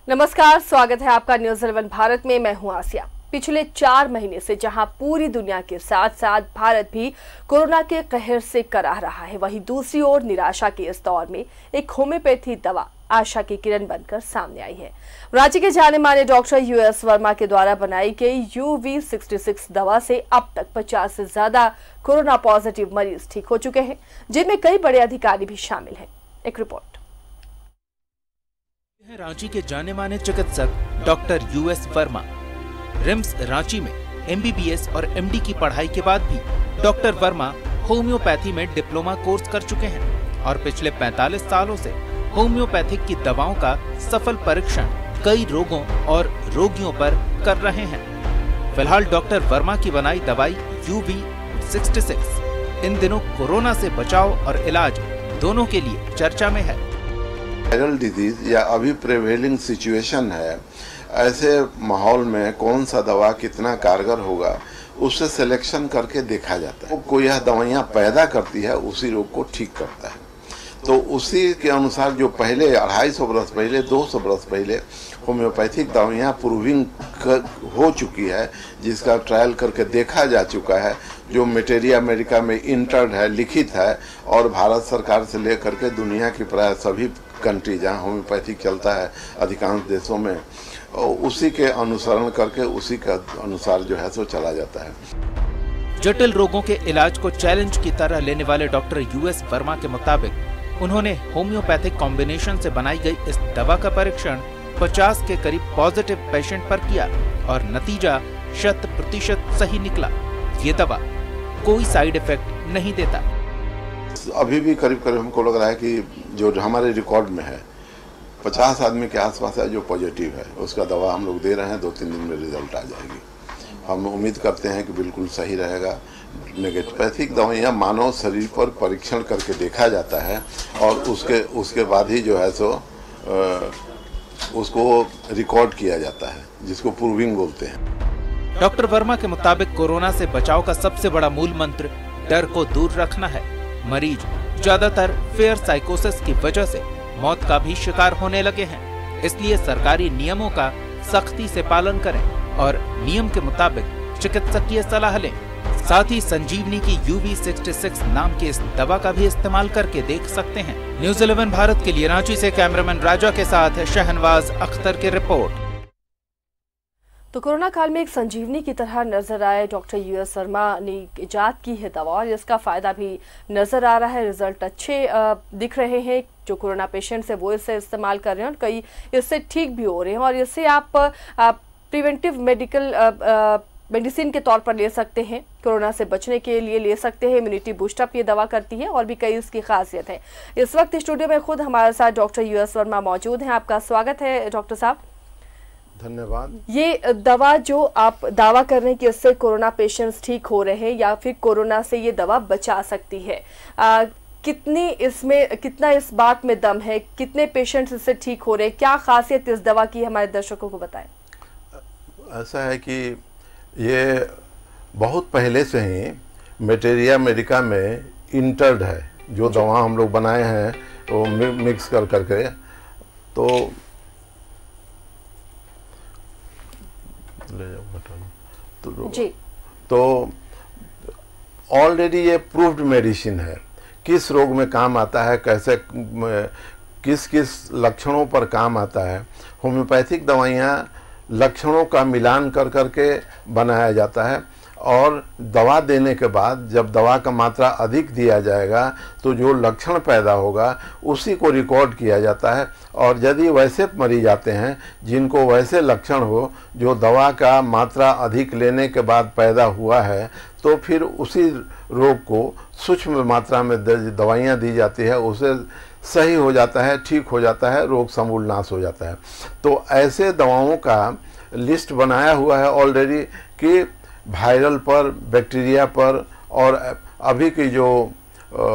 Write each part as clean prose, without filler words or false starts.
नमस्कार, स्वागत है आपका न्यूज़ 11 भारत में। मैं हूं आसिया। पिछले 4 महीने से जहां पूरी दुनिया के साथ साथ भारत भी कोरोना के कहर से कराह रहा है, वहीं दूसरी ओर निराशा के इस दौर में एक होम्योपैथी दवा आशा की किरण बनकर सामने आई है। रांची के जाने माने डॉक्टर यूएस वर्मा के द्वारा बनाई गई UV66 दवा से अब तक 50 से ज्यादा कोरोना पॉजिटिव मरीज ठीक हो चुके हैं, जिनमें कई बड़े अधिकारी भी शामिल हैं। एक रिपोर्ट। रांची के जाने माने चिकित्सक doctor US Verma RIMS Ranchi में MBBS और MD की पढ़ाई के बाद भी डॉक्टर वर्मा होम्योपैथी में डिप्लोमा कोर्स कर चुके हैं और पिछले 45 सालों से होम्योपैथिक की दवाओं का सफल परीक्षण कई रोगों और रोगियों पर कर रहे हैं। फिलहाल डॉक्टर वर्मा की बनाई दवाई UV66 इन दिनों कोरोना से बचाव और इलाज दोनों के लिए चर्चा में है। वायरल डिजीज या अभी प्रिवेलिंग सिचुएशन है, ऐसे माहौल में कौन सा दवा कितना कारगर होगा उससे सिलेक्शन करके देखा जाता है। कोई यह दवाइयाँ पैदा करती है उसी रोग को ठीक करता है, तो उसी के अनुसार जो पहले 250 बरस पहले 200 बरस पहले होम्योपैथिक दवाइयाँ प्रूविंग हो चुकी है, जिसका ट्रायल करके देखा जा चुका है, जो मटेरिया अमेरिका में इंटर्ड है, लिखित है, और भारत सरकार से लेकर के दुनिया की प्राय सभी कंट्री जहाँ होम्योपैथिक चलता है अधिकांश देशों में, उसी के अनुसरण करके उसी के अनुसार जो है सो चला जाता है। जटिल रोगों के इलाज को चैलेंज की तरह लेने वाले डॉक्टर यूएस वर्मा के मुताबिक उन्होंने होम्योपैथिक कॉम्बिनेशन से बनाई गई इस दवा का परीक्षण 50 के करीब पॉजिटिव पेशेंट पर किया और नतीजा 100% सही निकला। ये दवा कोई साइड इफेक्ट नहीं देता। अभी भी करीब हमको लग रहा है कि जो हमारे रिकॉर्ड में है 50 आदमी के आसपास है जो पॉजिटिव है, उसका दवा हम लोग दे रहे हैं, 2-3 दिन में रिजल्ट आ जाएगी। हम उम्मीद करते हैं कि बिल्कुल सही रहेगा। नेगेटिवपैथिक दवाइयाँ मानव शरीर पर परीक्षण करके देखा जाता है और उसके बाद ही जो है सो उसको रिकॉर्ड किया जाता है, जिसको प्रूविंग बोलते हैं। डॉक्टर वर्मा के मुताबिक कोरोना से बचाव का सबसे बड़ा मूल मंत्र डर को दूर रखना है। मरीज ज्यादातर फेयर साइकोसिस की वजह से मौत का भी शिकार होने लगे हैं, इसलिए सरकारी नियमों का सख्ती से पालन करें और नियम के मुताबिक चिकित्सकीय सलाह लें। साथ ही संजीवनी की UV66 नाम की इस दवा का भी इस्तेमाल करके देख सकते हैं। न्यूज़ 11 भारत के लिए रांची से कैमरामैन राजा के साथ शहनवाज अख्तर की रिपोर्ट। तो कोरोना काल में एक संजीवनी की तरह नजर आए डॉक्टर यूएस वर्मा ने इजाद की है दवा और इसका फायदा भी नजर आ रहा है। रिजल्ट अच्छे दिख रहे हैं। जो कोरोना पेशेंट्स है वो इसे इस्तेमाल कर रहे हैं और कई इससे ठीक भी हो रहे हैं और इससे आप प्रिवेंटिव मेडिसिन के तौर पर ले सकते हैं, कोरोना से बचने के लिए ले सकते हैं। इम्यूनिटी बूस्टअप ये दवा करती है और भी कई इसकी खासियत है। इस वक्त स्टूडियो में खुद हमारे साथ डॉक्टर यूएस वर्मा मौजूद हैं। आपका स्वागत है डॉक्टर साहब। धन्यवाद। ये दवा जो आप दावा कर रहे हैं कि इससे कोरोना पेशेंट्स ठीक हो रहे हैं या फिर कोरोना से ये दवा बचा सकती है, कितना इस बात में दम है? कितने पेशेंट्स इससे ठीक हो रहे हैं? क्या खासियत इस दवा की हमारे दर्शकों को बताएं। ऐसा है कि ये बहुत पहले से ही मटेरिया अमेरिका में इंटर्ड है। जो दवा हम लोग बनाए हैं वो मिक्स कर करके तो ऑलरेडी ये प्रूव्ड मेडिसिन है। किस रोग में काम आता है, कैसे किस किस लक्षणों पर काम आता है। होम्योपैथिक दवाइयाँ लक्षणों का मिलान कर करके बनाया जाता है और दवा देने के बाद जब दवा का मात्रा अधिक दिया जाएगा तो जो लक्षण पैदा होगा उसी को रिकॉर्ड किया जाता है और यदि वैसे मरीज आते हैं जिनको वैसे लक्षण हो जो दवा का मात्रा अधिक लेने के बाद पैदा हुआ है, तो फिर उसी रोग को सूक्ष्म मात्रा में दवाइयाँ दी जाती है, उसे सही हो जाता है, ठीक हो जाता है, रोग समूल नाश हो जाता है। तो ऐसे दवाओं का लिस्ट बनाया हुआ है ऑलरेडी कि वायरल पर, बैक्टीरिया पर और अभी की जो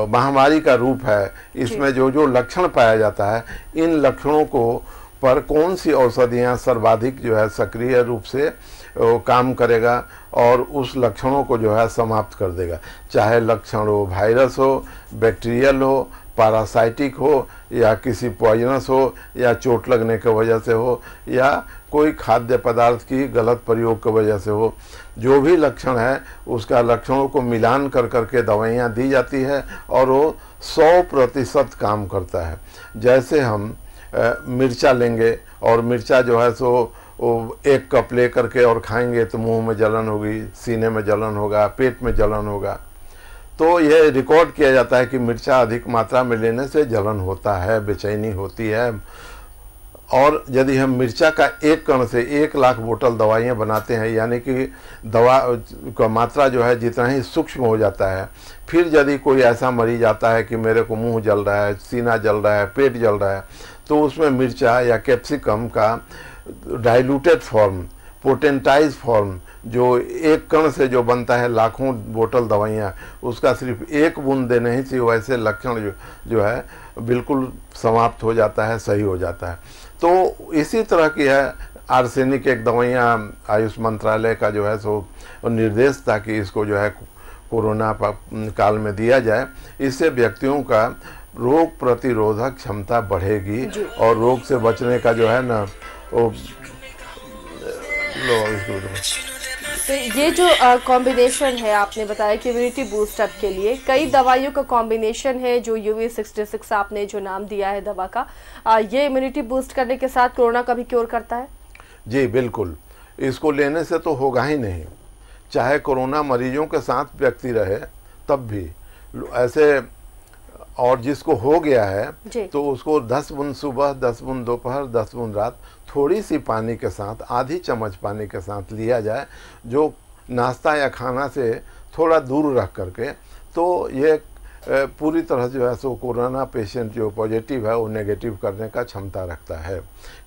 महामारी का रूप है इसमें जो जो लक्षण पाया जाता है, इन लक्षणों को पर कौन सी औषधियाँ सर्वाधिक जो है सक्रिय रूप से काम करेगा और उस लक्षणों को जो है समाप्त कर देगा। चाहे लक्षण हो वायरस हो, बैक्टीरियल हो, पैरासाइटिक हो या किसी पॉइजनस हो या चोट लगने की वजह से हो या कोई खाद्य पदार्थ की गलत प्रयोग की वजह से हो, जो भी लक्षण है उसका लक्षणों को मिलान कर करके दवाइयाँ दी जाती है और वो 100% काम करता है। जैसे हम मिर्चा लेंगे और मिर्चा जो है सो वो 1 कप ले करके और खाएंगे तो मुंह में जलन होगी, सीने में जलन होगा, पेट में जलन होगा। तो ये रिकॉर्ड किया जाता है कि मिर्चा अधिक मात्रा में लेने से जलन होता है, बेचैनी होती है। और यदि हम मिर्चा का 1 कण से 1 लाख बोतल दवाइयाँ बनाते हैं, यानी कि दवा का मात्रा जो है जितना ही सूक्ष्म हो जाता है। फिर यदि कोई ऐसा मरीज आता है कि मेरे को मुंह जल रहा है, सीना जल रहा है, पेट जल रहा है, तो उसमें मिर्चा या कैप्सिकम का डाइल्यूटेड फॉर्म, पोटेंटाइज फॉर्म, जो 1 कण से जो बनता है लाखों बोतल दवाइयाँ, उसका सिर्फ 1 बूंद देने ही से वैसे लक्षण जो है बिल्कुल समाप्त हो जाता है, सही हो जाता है। तो इसी तरह की है आर्सेनिक एक दवाइयाँ आयुष मंत्रालय का जो है सो निर्देश था कि इसको जो है कोरोना काल में दिया जाए। इससे व्यक्तियों का रोग प्रतिरोधक क्षमता बढ़ेगी और रोग से बचने का जो है ना वो तो ये जो कॉम्बिनेशन है आपने बताया कि इम्यूनिटी बूस्टअप के लिए कई दवाइयों का कॉम्बिनेशन है, जो UV66 आपने जो नाम दिया है दवा का, ये इम्यूनिटी बूस्ट करने के साथ कोरोना का भी क्योर करता है? जी बिल्कुल, इसको लेने से तो होगा ही नहीं, चाहे कोरोना मरीजों के साथ व्यक्ति रहे तब भी ऐसे। और जिसको हो गया है तो उसको 10 बूंद सुबह, 10 बूंद दोपहर, 10 बूंद रात, थोड़ी सी पानी के साथ, आधी चम्मच पानी के साथ लिया जाए, जो नाश्ता या खाना से थोड़ा दूर रख करके, तो ये पूरी तरह जो है सो कोरोना पेशेंट जो पॉजिटिव है वो नेगेटिव करने का क्षमता रखता है,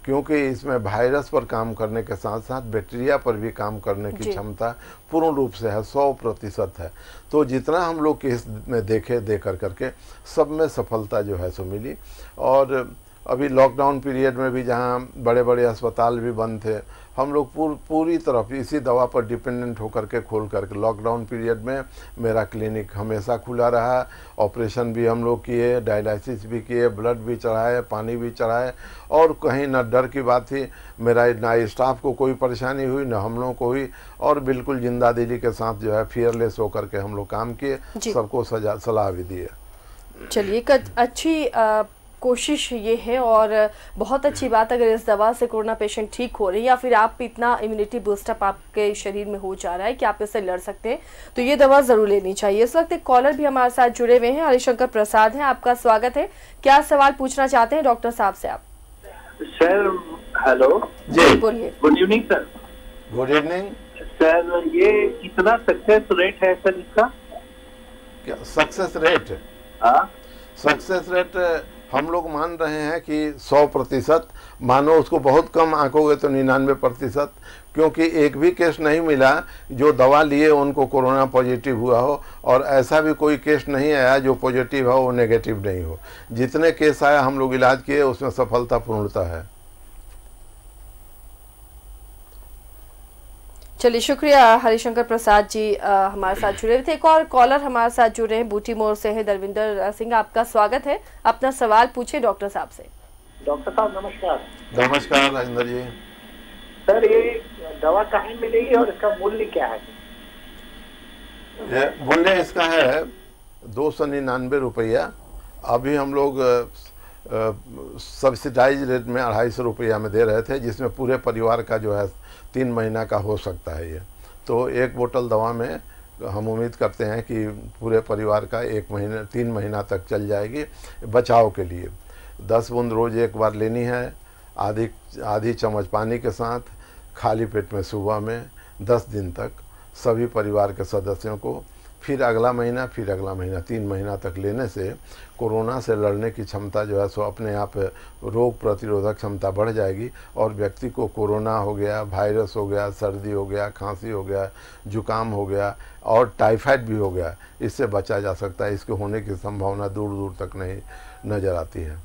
क्योंकि इसमें वायरस पर काम करने के साथ साथ बैक्टीरिया पर भी काम करने की क्षमता पूर्ण रूप से है, 100% है। तो जितना हम लोग केस में देख करके सब में सफलता जो है सो मिली। और अभी लॉकडाउन पीरियड में भी जहाँ बड़े बड़े अस्पताल भी बंद थे, हम लोग पूरी तरफ इसी दवा पर डिपेंडेंट होकर के खोल करके लॉकडाउन पीरियड में मेरा क्लिनिक हमेशा खुला रहा। ऑपरेशन भी हम लोग किए, डायलिसिस भी किए, ब्लड भी चढ़ाए, पानी भी चढ़ाए, और कहीं ना डर की बात थी, मेरा ना स्टाफ को कोई परेशानी हुई ना हम लोगों को हुई, और बिल्कुल जिंदा दिली के साथ जो है फियरलेस होकर के हम लोग काम किए, सबको सलाह भी दिए। चलिए, अच्छी कोशिश ये है और बहुत अच्छी बात अगर इस दवा से कोरोना पेशेंट ठीक हो रही है या फिर आप इतना इम्यूनिटी बूस्टअप आपके शरीर में हो जा रहा है कि आप इससे लड़ सकते हैं, तो ये दवा जरूर लेनी चाहिए। इस वक्त एक कॉलर भी हमारे साथ जुड़े हुए हैं, हरिशंकर प्रसाद हैं, आपका स्वागत है। क्या सवाल पूछना चाहते हैं डॉक्टर साहब से आप? सर हेलो जी बोलिए। Good evening sir. Good evening sir, ये कितना सक्सेस रेट है सर इसका? क्या सक्सेस रेट? हाँ, सक्सेस रेट हम लोग मान रहे हैं कि 100%, मानो उसको बहुत कम आंकोगे तो 99%, क्योंकि एक भी केस नहीं मिला जो दवा लिए उनको कोरोना पॉजिटिव हुआ हो, और ऐसा भी कोई केस नहीं आया जो पॉजिटिव हो वो नेगेटिव नहीं हो। जितने केस आया हम लोग इलाज किए उसमें सफलता पूर्णता है। चलिए, शुक्रिया हरिशंकर प्रसाद जी हमारे साथ जुड़े हुए थे। एक और कॉलर हमारे साथ जुड़े हैं, बूटी मोड़ से है दरविंदर सिंह, आपका स्वागत है। अपना सवाल पूछे डॉक्टर साहब से। डॉक्टर साहब नमस्कार। नमस्कार राजेंद्र जी। सर, ये दवा कहाँ मिलेगी और इसका मूल्य क्या है? मूल्य इसका है 299 रुपया। अभी हम लोग सब्सिडाइज रेट में 250 रुपया में दे रहे थे, जिसमें पूरे परिवार का जो है 3 महीना का हो सकता है ये। तो 1 बोतल दवा में हम उम्मीद करते हैं कि पूरे परिवार का 3 महीना तक चल जाएगी। बचाव के लिए 10 बूंद रोज़ 1 बार लेनी है, आधी चम्मच पानी के साथ, खाली पेट में सुबह में 10 दिन तक सभी परिवार के सदस्यों को। फिर अगला महीना, फिर अगला महीना, 3 महीना तक लेने से कोरोना से लड़ने की क्षमता जो है सो अपने आप रोग प्रतिरोधक क्षमता बढ़ जाएगी, और व्यक्ति को कोरोना हो गया, वायरस हो गया, सर्दी हो गया, खांसी हो गया, जुकाम हो गया और टाइफाइड भी हो गया, इससे बचा जा सकता है। इसके होने की संभावना दूर दूर तक नहीं नज़र आती है।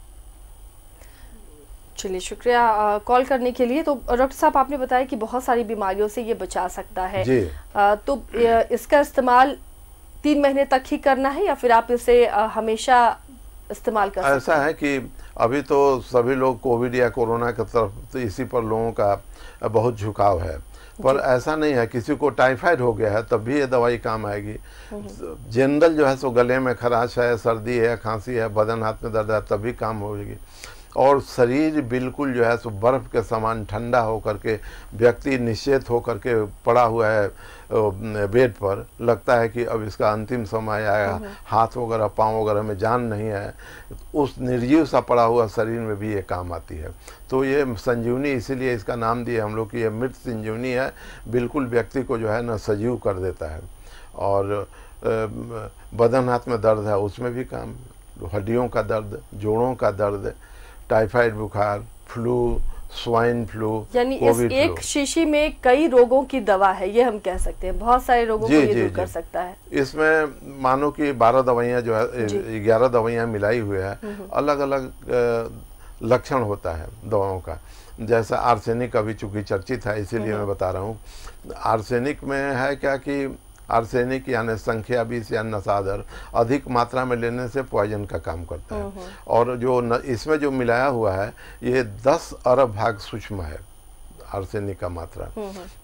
चलिए, शुक्रिया कॉल करने के लिए। तो डॉक्टर साहब, आपने बताया कि बहुत सारी बीमारियों से ये बचा सकता है जी। तो इसका इस्तेमाल 3 महीने तक ही करना है या फिर आप इसे हमेशा इस्तेमाल कर सकते ऐसा है कि अभी तो सभी लोग कोविड या कोरोना की तरफ तो इसी पर लोगों का बहुत झुकाव है, पर ऐसा नहीं है। किसी को टाइफाइड हो गया है तब भी ये दवाई काम आएगी। जनरल जो है सो गले में खराश है, सर्दी है, खांसी है, बदन हाथ में दर्द है तब भी काम होगी। और शरीर बिल्कुल जो है सो बर्फ़ के समान ठंडा होकर के व्यक्ति निश्चेत होकर के पड़ा हुआ है बेड पर, लगता है कि अब इसका अंतिम समय आया, हाथ वगैरह पाँव वगैरह में जान नहीं है, उस निर्जीव सा पड़ा हुआ शरीर में भी ये काम आती है। तो ये संजीवनी इसीलिए इसका नाम दिए हम लोग कि ये मृत संजीवनी है, बिल्कुल व्यक्ति को जो है ना सजीव कर देता है। और बदन हाथ में दर्द है उसमें भी काम, हड्डियों का दर्द, जोड़ों का दर्द, टाइफाइड बुखार, फ्लू, स्वाइन फ्लू, यानी इस एक शीशी में कई रोगों की दवा है, ये हम कह सकते हैं। बहुत सारे रोगों को ये दूर कर सकता है। इसमें मानो कि 12 दवाइयाँ जो है 11 दवाइयाँ मिलाई हुई है, अलग अलग लक्षण होता है दवाओं का। जैसा आर्सेनिक अभी चूंकि चर्चित है इसीलिए मैं बता रहा हूँ। आर्सेनिक में है क्या कि आर्सेनिक यानी संख्या 20 या नशादर अधिक मात्रा में लेने से पॉइजन का काम करता है। और जो इसमें जो मिलाया हुआ है ये 10 अरब भाग सूक्ष्म है आर्सेनिक का मात्रा।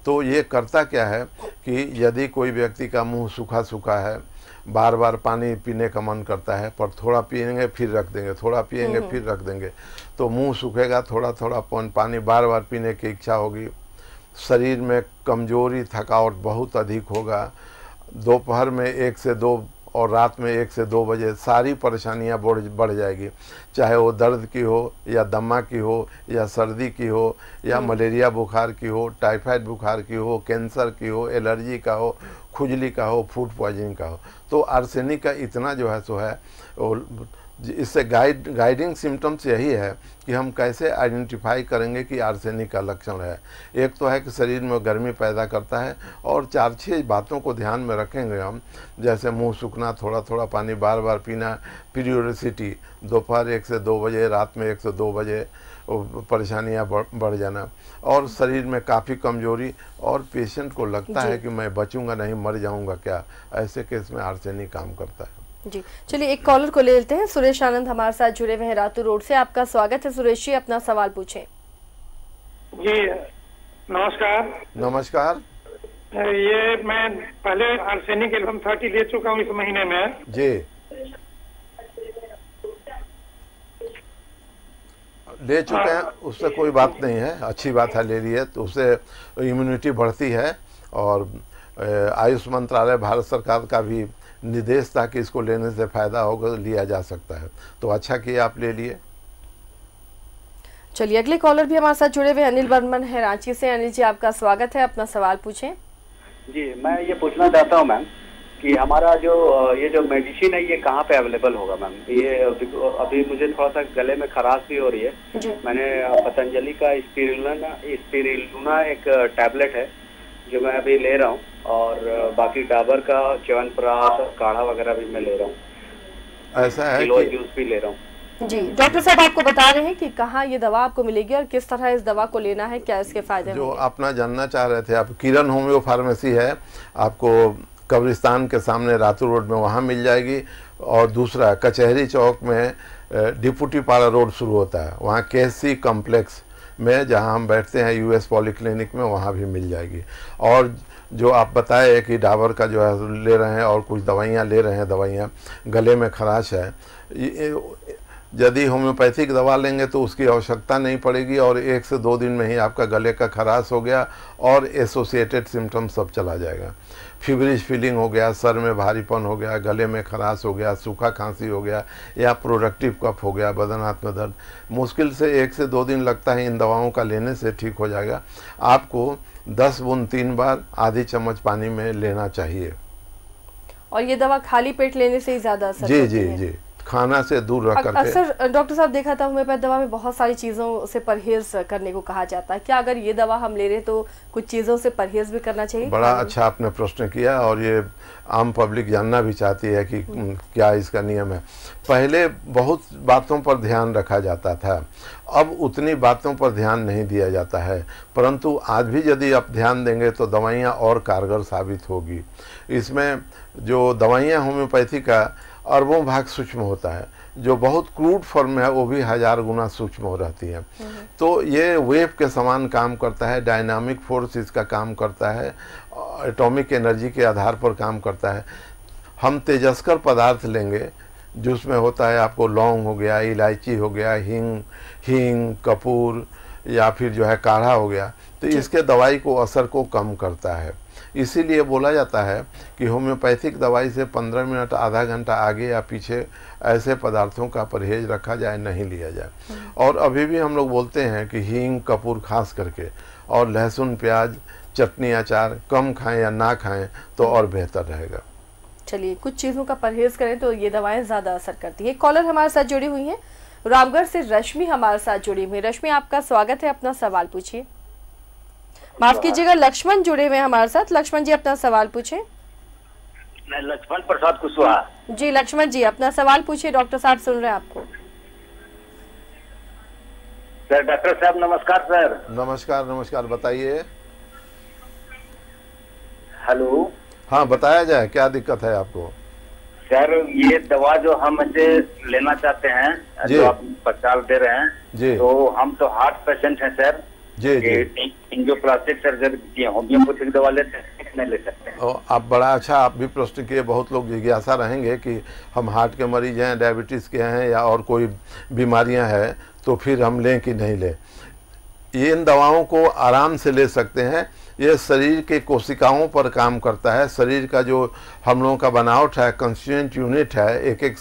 तो ये करता क्या है कि यदि कोई व्यक्ति का मुंह सूखा सूखा है, बार बार पानी पीने का मन करता है, पर थोड़ा पिएंगे फिर रख देंगे, थोड़ा पिएंगे फिर रख देंगे, तो मुंह सूखेगा, थोड़ा थोड़ा पानी बार बार पीने की इच्छा होगी, शरीर में कमजोरी थकावट बहुत अधिक होगा, दोपहर में 1 से 2 और रात में 1 से 2 बजे सारी परेशानियां बढ़ जाएगी, चाहे वो दर्द की हो या दमा की हो या सर्दी की हो या मलेरिया बुखार की हो, टाइफाइड बुखार की हो, कैंसर की हो, एलर्जी का हो, खुजली का हो, फूड पॉइजनिंग का हो। तो आर्सेनिक का इतना जो है सो है, इससे गाइडिंग सिम्टम्स यही है कि हम कैसे आइडेंटिफाई करेंगे कि आर्सेनिक का लक्षण है। एक तो है कि शरीर में गर्मी पैदा करता है, और 4-6 बातों को ध्यान में रखेंगे हम, जैसे मुंह सूखना, थोड़ा थोड़ा पानी बार बार पीना, पीरियोडिसिटी, दोपहर 1 से 2 बजे, रात में 1 से 2 बजे परेशानियां बढ़ जाना, और शरीर में काफ़ी कमजोरी, और पेशेंट को लगता है कि मैं बचूंगा नहीं, मर जाऊंगा क्या, ऐसे केस में आर्सेनिक काम करता है। जी चलिए, एक कॉलर को ले लेते हैं। सुरेश आनंद हमारे साथ जुड़े हुए हैं रातू रोड से। आपका स्वागत है सुरेश जी, अपना सवाल पूछें। जी नमस्कार। नमस्कार। ये मैं पहले आर्सेनिक एल्बम 30 ले चुका हूँ इस महीने में जी। ले चुके हैं, उससे कोई बात नहीं है, अच्छी बात है, ले लिए तो उससे इम्यूनिटी बढ़ती है। और आयुष मंत्रालय भारत सरकार का भी निर्देश था कि इसको लेने से फायदा होगा, लिया जा सकता है, तो अच्छा किया आप ले लिए। चलिए, अगले कॉलर भी हमारे साथ जुड़े हुए अनिल बर्मन है रांची से। अनिल जी, आपका स्वागत है, अपना सवाल पूछें। जी, मैं ये पूछना चाहता हूँ मैम कि हमारा जो ये जो मेडिसिन है ये कहाँ पे अवेलेबल होगा मैम? ये अभी मुझे थोड़ा सा गले में खराश भी हो रही है। मैंने पतंजलि का स्पिरुलिना एक टैबलेट है जो मैं अभी ले रहा हूँ, और बाकी डाबर का च्यवनप्राश काढ़ा वगैरह भी मैं ले रहा हूँ। ऐसा है कि जूस भी ले रहा हूँ। जी, डॉक्टर साहब आपको बता रहे हैं कि कहाँ ये दवा आपको मिलेगी और किस तरह इस दवा को लेना है, क्या इसके फायदे जो अपना जानना चाह रहे थे आप। किरण होम्यो फार्मेसी है, आपको कब्रिस्तान के सामने रातू रोड में, वहाँ मिल जाएगी। और दूसरा कचहरी चौक में डिप्टी पारा रोड शुरू होता है, वहाँ केसी कॉम्प्लेक्स में जहाँ हम बैठते हैं यूएस पॉलीक्लिनिक में, वहाँ भी मिल जाएगी। और जो आप बताए कि डाबर का जो है ले रहे हैं और कुछ दवाइयाँ ले रहे हैं, दवाइयाँ गले में खराश है, यदि होम्योपैथिक दवा लेंगे तो उसकी आवश्यकता नहीं पड़ेगी, और 1 से 2 दिन में ही आपका गले का खराश हो गया और एसोसिएटेड सिम्टम्स सब चला जाएगा। फीवरिश फीलिंग हो गया, सर में भारीपन हो गया, गले में खराश हो गया, सूखा खांसी हो गया, या प्रोडक्टिव कफ हो गया, बदन हाथ में दर्द, मुश्किल से 1 से 2 दिन लगता है इन दवाओं का लेने से ठीक हो जाएगा। आपको 10 बूंद 3 बार आधी चम्मच पानी में लेना चाहिए। और ये दवा खाली पेट लेने से ही ज्यादा असर जी जी जी, खाना से दूर रह करके। अक्सर डॉक्टर साहब देखा था होम्योपैथ दवा में बहुत सारी चीज़ों से परहेज करने को कहा जाता है, क्या अगर ये दवा हम ले रहे तो कुछ चीज़ों से परहेज भी करना चाहिए? बड़ा अच्छा आपने प्रश्न किया, और ये आम पब्लिक जानना भी चाहती है कि क्या इसका नियम है। पहले बहुत बातों पर ध्यान रखा जाता था, अब उतनी बातों पर ध्यान नहीं दिया जाता है, परंतु आज भी यदि आप ध्यान देंगे तो दवाइयाँ और कारगर साबित होगी। इसमें जो दवाइयाँ होम्योपैथी का अरबों भाग सूक्ष्म होता है, जो बहुत क्रूड फॉर्म में है वो भी 1000 गुना सूक्ष्म हो रहती है। तो ये वेव के समान काम करता है, डायनामिक फोर्स इसका काम करता है, एटॉमिक एनर्जी के आधार पर काम करता है। हम तेजस्कर पदार्थ लेंगे जिसमें होता है आपको लौंग हो गया, इलायची हो गया, हींग, कपूर या फिर जो है काढ़ा हो गया, तो इसके दवाई को असर को कम करता है। इसीलिए बोला जाता है कि होम्योपैथिक दवाई से 15 मिनट आधा घंटा आगे या पीछे ऐसे पदार्थों का परहेज रखा जाए, नहीं लिया जाए। और अभी भी हम लोग बोलते हैं कि हींग, कपूर खास करके, और लहसुन, प्याज, चटनी, अचार कम खाएं या ना खाएं तो और बेहतर रहेगा। चलिए, कुछ चीज़ों का परहेज करें तो ये दवाएं ज़्यादा असर करती है। कॉलर हमारे साथ जुड़ी हुई हैं, रामगढ़ से रश्मि हमारे साथ जुड़ी हुई। रश्मि, आपका स्वागत है, अपना सवाल पूछिए। माफ कीजिएगा, लक्ष्मण जुड़े हुए हैं हमारे साथ। लक्ष्मण जी, अपना सवाल पूछें। मैं लक्ष्मण प्रसाद कुशवाहा। जी लक्ष्मण जी, अपना सवाल पूछिए, डॉक्टर साहब सुन रहे हैं आपको। सर, डॉक्टर साहब नमस्कार। सर नमस्कार, बताइए। हेलो। हाँ, बताया जाए, क्या दिक्कत है आपको? सर, ये दवा जो हम इसे लेना चाहते हैं, जो आप 50 दे रहे हैं जी, तो हम तो हार्ट पेशेंट हैं सर जी। एंजियोप्लास्टिक सर्जरी, होम्योपैथिक दवा लेते हैं, नहीं ले सकते? आप बड़ा अच्छा, आप भी प्रश्न किए। बहुत लोग जिज्ञासा रहेंगे कि हम हार्ट के मरीज हैं, डायबिटीज़ के हैं या और कोई बीमारियां हैं तो फिर हम लें कि नहीं लें। ये इन दवाओं को आराम से ले सकते हैं। ये शरीर के कोशिकाओं पर काम करता है। शरीर का जो हम लोगों का बनावट है, कंस्टिट्यूएंट यूनिट है, एक एक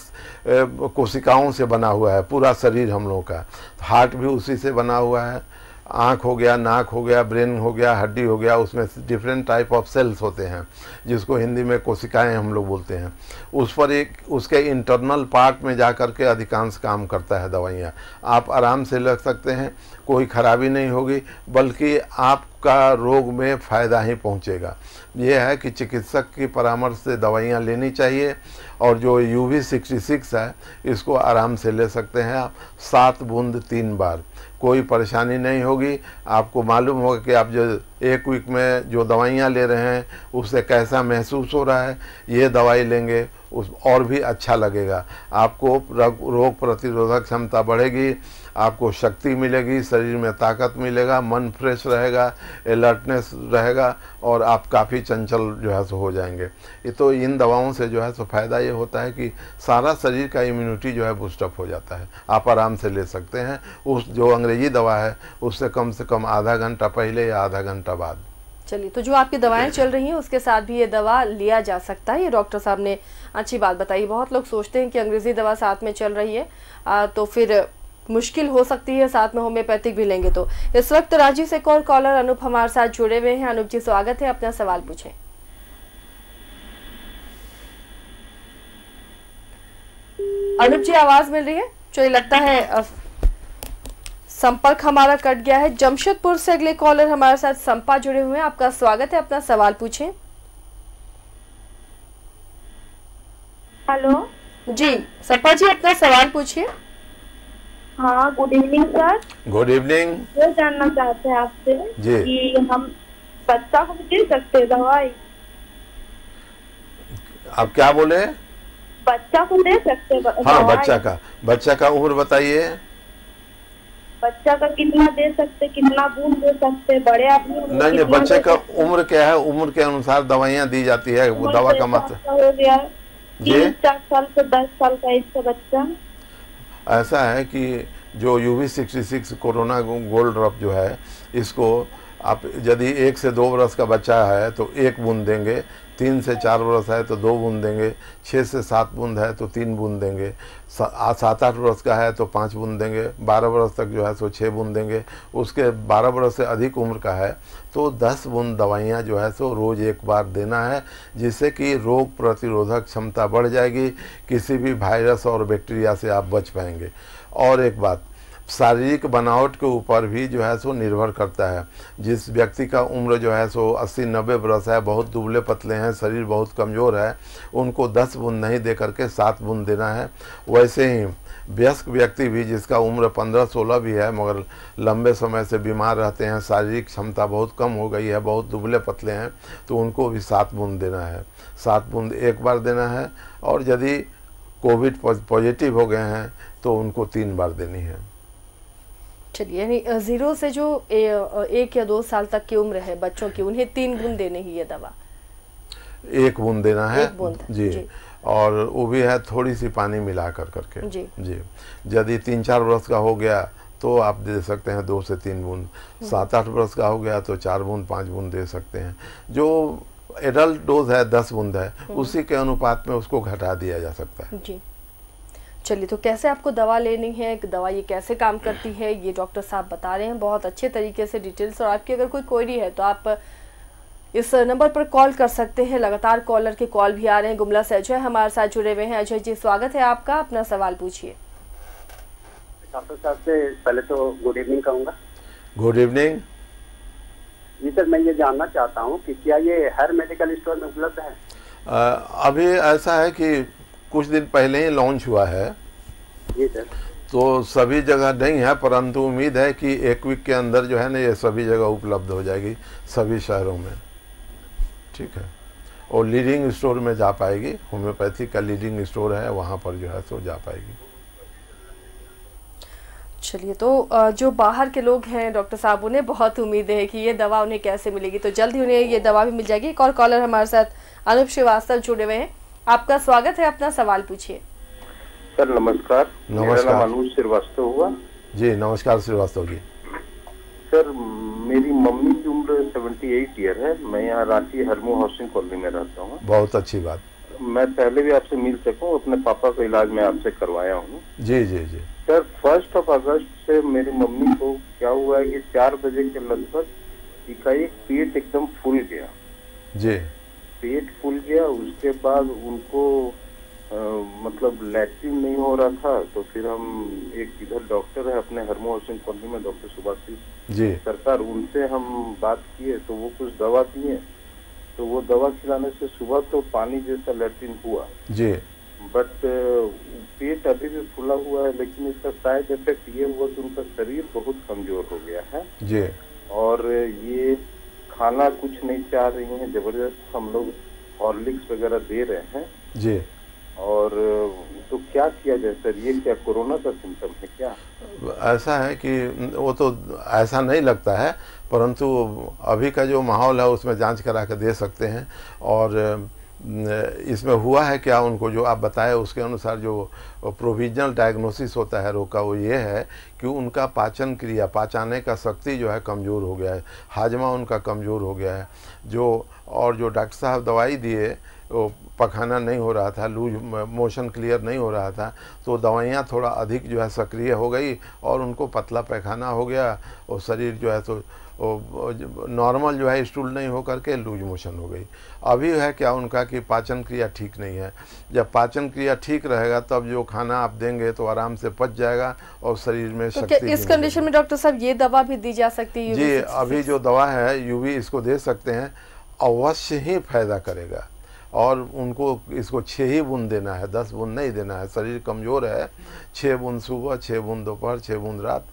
कोशिकाओं से बना हुआ है पूरा शरीर हम लोगों का। हार्ट भी उसी से बना हुआ है। आँख हो गया, नाक हो गया, ब्रेन हो गया, हड्डी हो गया, उसमें डिफरेंट टाइप ऑफ सेल्स होते हैं जिसको हिंदी में कोशिकाएं हम लोग बोलते हैं। उस पर एक उसके इंटरनल पार्ट में जा कर के अधिकांश काम करता है दवाइयाँ। आप आराम से ले सकते हैं, कोई खराबी नहीं होगी, बल्कि आपका रोग में फ़ायदा ही पहुँचेगा। ये है कि चिकित्सक की परामर्श से दवाइयाँ लेनी चाहिए। और जो UV66 है इसको आराम से ले सकते हैं आप, 7 बूंद 3 बार, कोई परेशानी नहीं होगी। आपको मालूम होगा कि आप जो एक वीक में जो दवाइयाँ ले रहे हैं उससे कैसा महसूस हो रहा है। ये दवाई लेंगे उस और भी अच्छा लगेगा। आपको रोग प्रतिरोधक क्षमता बढ़ेगी, आपको शक्ति मिलेगी, शरीर में ताकत मिलेगा, मन फ्रेश रहेगा, अलर्टनेस रहेगा और आप काफ़ी चंचल जो है सो हो जाएंगे। ये तो इन दवाओं से जो है सो फ़ायदा ये होता है कि सारा शरीर का इम्यूनिटी जो है बूस्टअप हो जाता है। आप आराम से ले सकते हैं। उस जो अंग्रेजी दवा है उससे कम आधा घंटा पहले या आधा घंटा बाद। चलिए, तो जो आपकी दवाएं चल रही हैं उसके साथ भी ये दवा लिया जा सकता है। ये डॉक्टर साहब ने अच्छी बात बताई। बहुत लोग सोचते हैं कि अंग्रेजी दवा साथ में चल रही है तो फिर मुश्किल हो सकती है, साथ में होम्योपैथिक भी लेंगे तो। इस वक्त रांची से एक और कॉलर अनूप हमारे साथ जुड़े हुए हैं। अनूप जी, स्वागत है, अपना सवाल पूछें। अनूप जी, आवाज मिल रही है? चलिए, लगता है संपर्क हमारा कट गया है। जमशेदपुर से अगले कॉलर हमारे साथ संपा जुड़े हुए हैं। आपका स्वागत है, अपना सवाल पूछें। हेलो जी संपा जी, अपना सवाल पूछिए। हाँ, good evening sir. Good evening. ये जानना चाहते हैं आपसे कि हम बच्चा को दे सकते हैं दवाई? आप क्या बोले? बच्चा को दे सकते हैं? हाँ, बच्चा का उम्र बताइए। बच्चा का कितना दे सकते, कितना बूंद दे सकते? बड़े आदमी नहीं, बच्चे का उम्र क्या है, उम्र के अनुसार दवाइयाँ दी जाती है। दवा का मतलब हो गया 3-4 साल से 10 साल का इसका बच्चा। ऐसा है कि जो UV66 कोरोना गोल्ड ड्रॉप जो है, इसको आप यदि 1 से 2 वर्ष का बच्चा है तो 1 बूंद देंगे, 3 से 4 वर्ष है तो 2 बूंद देंगे, 6 से 7 बूंद है तो 3 बूंद देंगे, 7-8 वर्ष का है तो 5 बूंद देंगे, 12 वर्ष तक जो है सो 6 बूंद देंगे। उसके 12 वर्ष से अधिक उम्र का है तो 10 बूंद दवाइयाँ जो है सो रोज़ 1 बार देना है, जिससे कि रोग प्रतिरोधक क्षमता बढ़ जाएगी, किसी भी वायरस और बैक्टीरिया से आप बच पाएंगे। और एक बात, शारीरिक बनावट के ऊपर भी जो है सो निर्भर करता है। जिस व्यक्ति का उम्र जो है सो 80-90 वर्ष है, बहुत दुबले पतले हैं, शरीर बहुत कमज़ोर है, उनको 10 बूंद नहीं दे करके 7 बूंद देना है। वैसे ही वयस्क व्यक्ति भी जिसका उम्र 15-16 भी है मगर लंबे समय से बीमार रहते हैं, शारीरिक क्षमता बहुत कम हो गई है, बहुत दुबले पतले हैं, तो उनको भी 7 बूंद देना है। 7 बूंद 1 बार देना है। और यदि कोविड पॉजिटिव हो गए हैं तो उनको 3 बार देनी है। चलिए, यानी 0 से जो 1 या 2 साल तक की उम्र है बच्चों की, उन्हें 3 बूंद देने ही ये दवा। 1 बूंद देना है। 1 बूंद जी। और वो भी है थोड़ी सी पानी मिला करके जी। यदि 3-4 वर्ष का हो गया तो आप दे सकते हैं 2 से 3 बूंद। 7-8 वर्ष का हो गया तो 4 बूंद 5 बूंद दे सकते हैं। जो एडल्ट डोज है 10 बूंद है, उसी के अनुपात में उसको घटा दिया जा सकता है। जी। चलिए, तो कैसे आपको दवा लेनी है, दवा ये कैसे काम करती है, ये डॉक्टर साहब बता रहे हैं बहुत अच्छे तरीके से डिटेल्स। और आपकी अगर कोई क्वेरी है तो आप इस नंबर पर कॉल कर सकते हैं। लगातार कॉलर के कॉल भी आ रहे हैं। गुमला से अजय हमारे साथ जुड़े हुए हैं। अजय जी, स्वागत है आपका, अपना सवाल पूछिए। डॉक्टर साहब से पहले तो गुड इवनिंग कहूँगा। गुड इवनिंग जी सर, मैं ये जानना चाहता हूँ कि क्या ये हर मेडिकल स्टोर में उपलब्ध है? अभी ऐसा है कि कुछ दिन पहले ही लॉन्च हुआ है। जी सर। तो सभी जगह नहीं है, परंतु उम्मीद है कि 1 वीक के अंदर जो है ना ये सभी जगह उपलब्ध हो जाएगी, सभी शहरों में। ठीक है। और लीडिंग स्टोर में जा पाएगी, होम्योपैथी का लीडिंग स्टोर है, वहाँ पर जो है तो जा पाएगी। चलिए, तो जो बाहर के लोग हैं डॉक्टर साहब, उन्हें बहुत उम्मीद है कि ये दवा उन्हें कैसे मिलेगी, तो जल्द ही उन्हें ये दवा भी मिल जाएगी। एक और कॉलर हमारे साथ अनूप श्रीवास्तव जुड़े हुए हैं। आपका स्वागत है, अपना सवाल पूछिए। सर नमस्कार। नमस्कार। मेरा नाम अनूप श्रीवास्तव हुआ। जी नमस्कार श्रीवास्तव जी। सर मेरी मम्मी की उम्र 78 ईयर है। मैं यहाँ रांची हरमू हाउसिंग कॉलोनी में रहता हूँ। बहुत अच्छी बात। मैं पहले भी आपसे मिल सकूँ, अपने पापा का इलाज मैं आपसे करवाया हूँ। जी जी जी। सर 1 अगस्त से मेरी मम्मी को क्या हुआ है कि 4 बजे के लगभग एकाएक पेट एकदम फूल गया। जी। पेट फूल गया, उसके बाद उनको मतलब लैट्रिन नहीं हो रहा था। तो फिर हम एक इधर डॉक्टर है अपने हरमू हाउसिंग कॉलोनी में, डॉक्टर सुभाषिष जी सरकार, उनसे हम बात किए तो वो कुछ दवा दिए। तो वो दवा खिलाने से सुबह तो पानी जैसा लैट्रिन हुआ जी, बट पेट अभी भी फूला हुआ है। लेकिन इसका साइड इफेक्ट ये हुआ कि उनका शरीर बहुत कमजोर हो गया है जी। और ये खाना कुछ नहीं चाह रही हैं, जबरदस्त हम लोग हॉर्लिक्स वगैरह दे रहे हैं जी। और तो क्या किया जाए सर? ये क्या कोरोना का सिम्टम है क्या? ऐसा है कि वो तो ऐसा नहीं लगता है, परंतु अभी का जो माहौल है उसमें जांच करा के दे सकते हैं। और इसमें हुआ है क्या, उनको जो आप बताए उसके अनुसार जो प्रोविजनल डायग्नोसिस होता है रोग का, वो ये है कि उनका पाचन क्रिया, पाचाने का शक्ति जो है कमज़ोर हो गया है, हाजमा उनका कमज़ोर हो गया है। और जो डॉक्टर साहब दवाई दिए वो पखाना नहीं हो रहा था, लूज मोशन क्लियर नहीं हो रहा था, तो दवाइयाँ थोड़ा अधिक जो है सक्रिय हो गई और उनको पतला पैखाना हो गया और शरीर जो है तो नॉर्मल जो है स्टूल नहीं हो करके लूज मोशन हो गई। अभी है क्या उनका कि पाचन क्रिया ठीक नहीं है। जब पाचन क्रिया ठीक रहेगा तब जो खाना आप देंगे तो आराम से पच जाएगा और शरीर में तो शक्ति। इस कंडीशन में डॉक्टर साहब ये दवा भी दी जा सकती है? जी, अभी जो दवा है यूवी इसको दे सकते हैं, अवश्य ही फायदा करेगा। और उनको इसको 6 ही बूंद देना है, 10 बूंद नहीं देना है। शरीर कमज़ोर है, 6 बूंद सुबह, 6 बूंद दोपहर, 6 बूंद रात।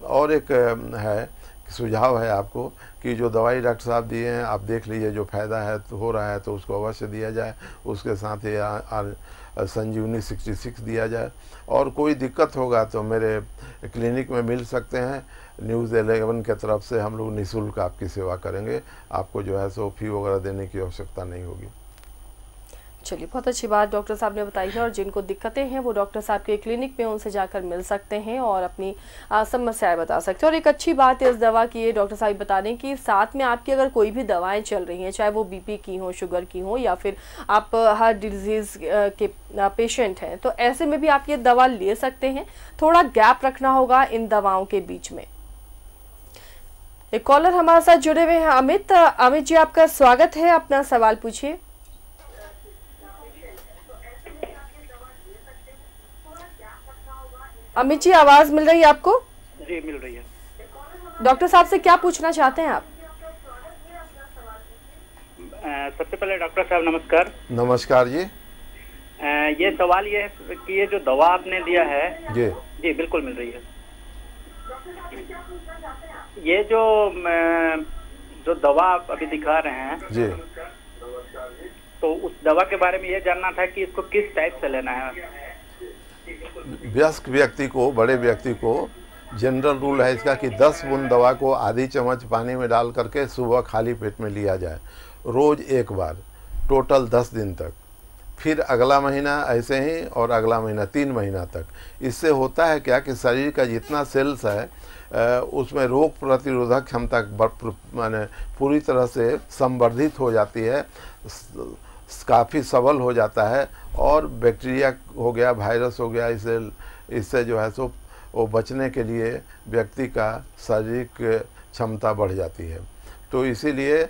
और एक है सुझाव है आपको कि जो दवाई डॉक्टर साहब दिए हैं आप देख लीजिए, जो फ़ायदा है तो हो रहा है तो उसको अवश्य दिया जाए। उसके साथ ही संजीवनी 66 दिया जाए। और कोई दिक्कत होगा तो मेरे क्लिनिक में मिल सकते हैं। न्यूज़ 11 के तरफ से हम लोग निःशुल्क आपकी सेवा करेंगे। आपको जो है सो फी वगैरह देने की आवश्यकता नहीं होगी। चलिए, बहुत अच्छी बात डॉक्टर साहब ने बताई है। और जिनको दिक्कतें हैं वो डॉक्टर साहब के क्लिनिक में उनसे जाकर मिल सकते हैं और अपनी समस्याएं बता सकते हैं। और एक अच्छी बात है इस दवा की ये डॉक्टर साहब बता दें कि साथ में आपकी अगर कोई भी दवाएं चल रही हैं, चाहे वो बीपी की हो, शुगर की हो, या फिर आप हार्ट डिजीज के पेशेंट हैं, तो ऐसे में भी आप ये दवा ले सकते हैं। थोड़ा गैप रखना होगा इन दवाओं के बीच में। एक कॉलर हमारे साथ जुड़े हुए हैं अमित। अमित जी, आपका स्वागत है, अपना सवाल पूछिए। अमित जी, आवाज मिल रही है आपको? जी मिल रही है। डॉक्टर साहब से क्या पूछना चाहते हैं आप? सबसे पहले डॉक्टर साहब नमस्कार। नमस्कार जी। ये सवाल ये है कि ये जो दवा आपने दिया है जी बिल्कुल मिल रही है। ये जो दवा आप अभी दिखा रहे हैं जी, तो उस दवा के बारे में ये जानना था कि इसको किस टाइप से लेना है। वयस्क व्यक्ति को, बड़े व्यक्ति को जनरल रूल है इसका कि 10 बूंद दवा को आधी चम्मच पानी में डाल करके सुबह खाली पेट में लिया जाए, रोज़ एक बार, टोटल 10 दिन तक। फिर अगला महीना ऐसे ही, और अगला महीना 3 महीना तक। इससे होता है क्या कि शरीर का जितना सेल्स है उसमें रोग प्रतिरोधक क्षमता माने पूरी तरह से संवर्धित हो जाती है, काफ़ी सबल हो जाता है, और बैक्टीरिया हो गया, वायरस हो गया, इससे जो है सो वो बचने के लिए व्यक्ति का शारीरिक क्षमता बढ़ जाती है। तो इसीलिए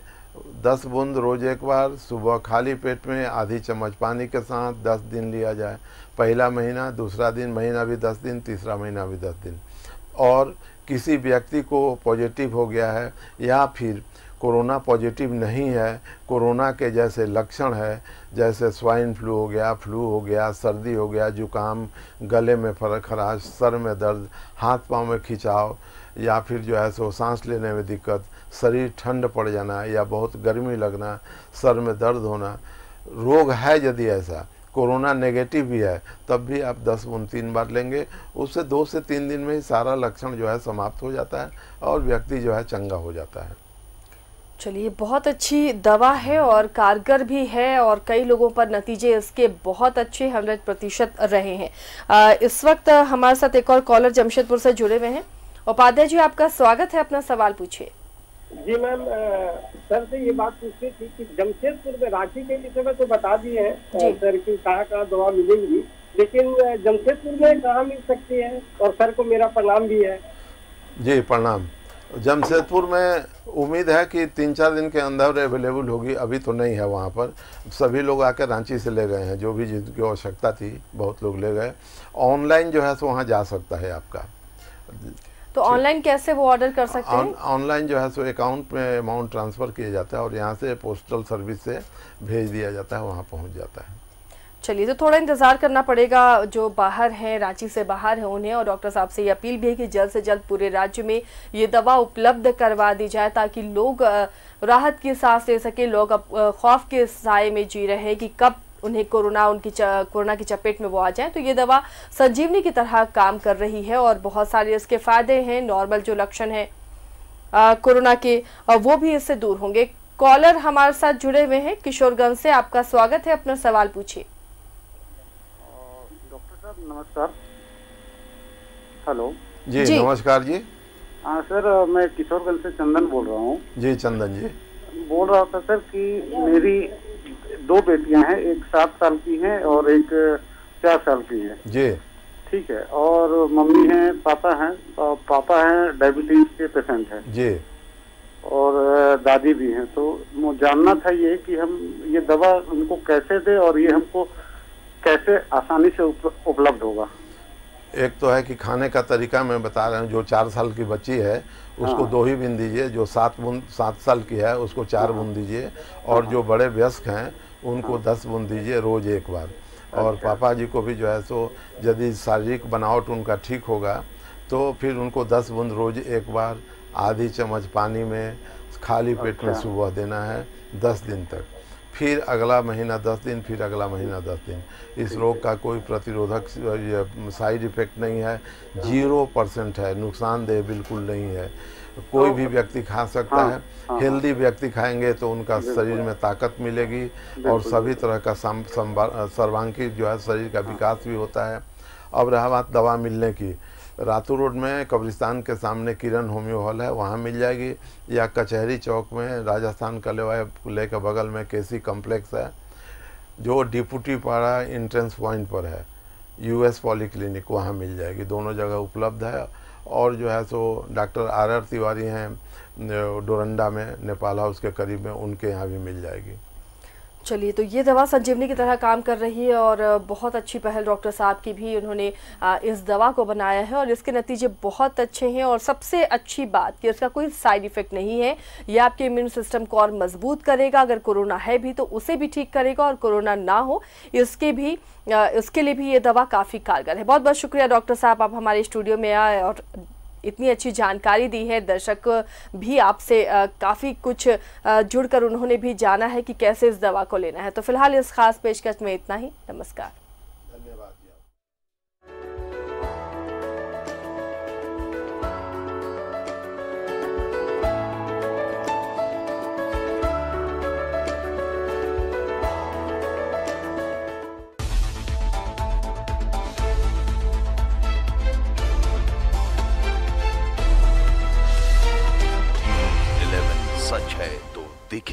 10 बूंद रोज़ एक बार, सुबह खाली पेट में आधी चम्मच पानी के साथ 10 दिन लिया जाए। पहला महीना, दूसरा दिन, महीना भी 10 दिन, तीसरा महीना भी 10 दिन। और किसी व्यक्ति को पॉजिटिव हो गया है या फिर कोरोना पॉजिटिव नहीं है, कोरोना के जैसे लक्षण है, जैसे स्वाइन फ्लू हो गया, सर्दी हो गया, जुकाम, गले में खराश, सर में दर्द, हाथ पांव में खिंचाव, या फिर जो है सो सांस लेने में दिक्कत, शरीर ठंड पड़ जाना या बहुत गर्मी लगना, सर में दर्द होना, रोग है यदि ऐसा, कोरोना नेगेटिव भी है, तब भी आप 10 बूंद 3 बार लेंगे। उससे 2 से 3 दिन में ही सारा लक्षण जो है समाप्त हो जाता है और व्यक्ति जो है चंगा हो जाता है। चलिए, बहुत अच्छी दवा है और कारगर भी है, और कई लोगों पर नतीजे इसके बहुत अच्छे 100% रहे हैं। इस वक्त हमारे साथ एक और कॉलर जमशेदपुर से जुड़े हुए हैं। उपाध्याय जी, आपका स्वागत है, अपना सवाल पूछिए। जी मैम, सर से ये बात पूछनी थी कि जमशेदपुर में, रांची के विषय में तो बता दिए हैं सर कि कहाँ दवा मिलेंगी, लेकिन जमशेदपुर में कहाँ मिल सकती है? और सर को मेरा प्रणाम भी है। जी प्रणाम। जमशेदपुर में उम्मीद है कि 3-4 दिन के अंदर अवेलेबल होगी, अभी तो नहीं है वहाँ पर। सभी लोग आकर रांची से ले गए हैं, जो भी जिनकी आवश्यकता थी बहुत लोग ले गए। ऑनलाइन जो है सो वहाँ जा सकता है आपका। तो ऑनलाइन कैसे वो ऑर्डर कर सकते हैं? ऑनलाइन जो है सो अकाउंट में अमाउंट ट्रांसफ़र किया जाता है और यहाँ से पोस्टल सर्विस से भेज दिया जाता है, वहाँ पहुँच जाता है। चलिए, तो थोड़ा इंतज़ार करना पड़ेगा जो बाहर हैं, रांची से बाहर हैं उन्हें, और डॉक्टर साहब से ये अपील भी है कि जल्द से जल्द पूरे राज्य में ये दवा उपलब्ध करवा दी जाए, ताकि लोग राहत की सांस ले सके। लोग अब खौफ के साए में जी रहे हैं कि कब उन्हें कोरोना की चपेट में वो आ जाए। तो ये दवा संजीवनी की तरह काम कर रही है और बहुत सारे इसके फायदे हैं। नॉर्मल जो लक्षण है कोरोना के, वो भी इससे दूर होंगे। कॉलर हमारे साथ जुड़े हुए हैं किशोरगंज से, आपका स्वागत है, अपना सवाल पूछिए। नमस्कार। हेलो जी नमस्कार जी। हाँ सर, मैं किशोरगंज से चंदन बोल रहा हूँ। जी चंदन जी। बोल रहा था सर कि मेरी 2 बेटियां हैं, एक 7 साल की है और एक 4 साल की है। जी ठीक है। और मम्मी है, पापा हैं, और पापा हैं डायबिटीज के पेशेंट हैं जी, और दादी भी हैं। तो जानना था ये कि हम ये दवा उनको कैसे दे और ये हमको कैसे आसानी से उपलब्ध होगा। एक तो है कि खाने का तरीका मैं बता रहा हूँ। जो 4 साल की बच्ची है उसको 2 ही बूंद दीजिए, जो 7 साल की है उसको 4 बूंद दीजिए, और जो बड़े वयस्क हैं उनको 10 बूंद दीजिए रोज़ एक बार। और पापा जी को भी जो है सो यदि शारीरिक बनावट उनका ठीक होगा तो फिर उनको 10 बूंद रोज़ एक बार आधी चम्मच पानी में खाली पेट में सुबह देना है 10 दिन तक। फिर अगला महीना 10 दिन, फिर अगला महीना 10 दिन। इस रोग का कोई प्रतिरोधक साइड इफ़ेक्ट नहीं है, 0% है, नुकसानदेह बिल्कुल नहीं है। कोई भी व्यक्ति खा सकता है। हेल्दी व्यक्ति खाएंगे तो उनका शरीर में ताकत मिलेगी और सभी तरह का सर्वांगीण जो है शरीर का विकास भी होता है। अब रहा बात दवा मिलने की, रातू रोड में कब्रिस्तान के सामने किरण होम्यो हॉल है, वहाँ मिल जाएगी, या कचहरी चौक में राजस्थान कलेवा के बगल में केसी कॉम्प्लेक्स है जो डिपुटी पाड़ा एंट्रेंस पॉइंट पर है, यूएस पॉलीक्लिनिक, वहाँ मिल जाएगी। दोनों जगह उपलब्ध है। और जो है सो डॉक्टर आर तिवारी हैं डोरंडा में, नेपाल हाउस के करीब में, उनके यहाँ भी मिल जाएगी। चलिए, तो ये दवा संजीवनी की तरह काम कर रही है और बहुत अच्छी पहल डॉक्टर साहब की भी, उन्होंने इस दवा को बनाया है और इसके नतीजे बहुत अच्छे हैं। और सबसे अच्छी बात कि इसका कोई साइड इफ़ेक्ट नहीं है। ये आपके इम्यून सिस्टम को और मजबूत करेगा, अगर कोरोना है भी तो उसे भी ठीक करेगा, और कोरोना ना हो इसके लिए भी ये दवा काफ़ी कारगर है। बहुत बहुत शुक्रिया डॉक्टर साहब, आप हमारे स्टूडियो में आए और इतनी अच्छी जानकारी दी है। दर्शक भी आपसे काफ़ी कुछ जुड़कर उन्होंने भी जाना है कि कैसे इस दवा को लेना है। तो फिलहाल इस खास पेशकश में इतना ही। नमस्कार। धन्यवाद।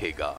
दिखेगा।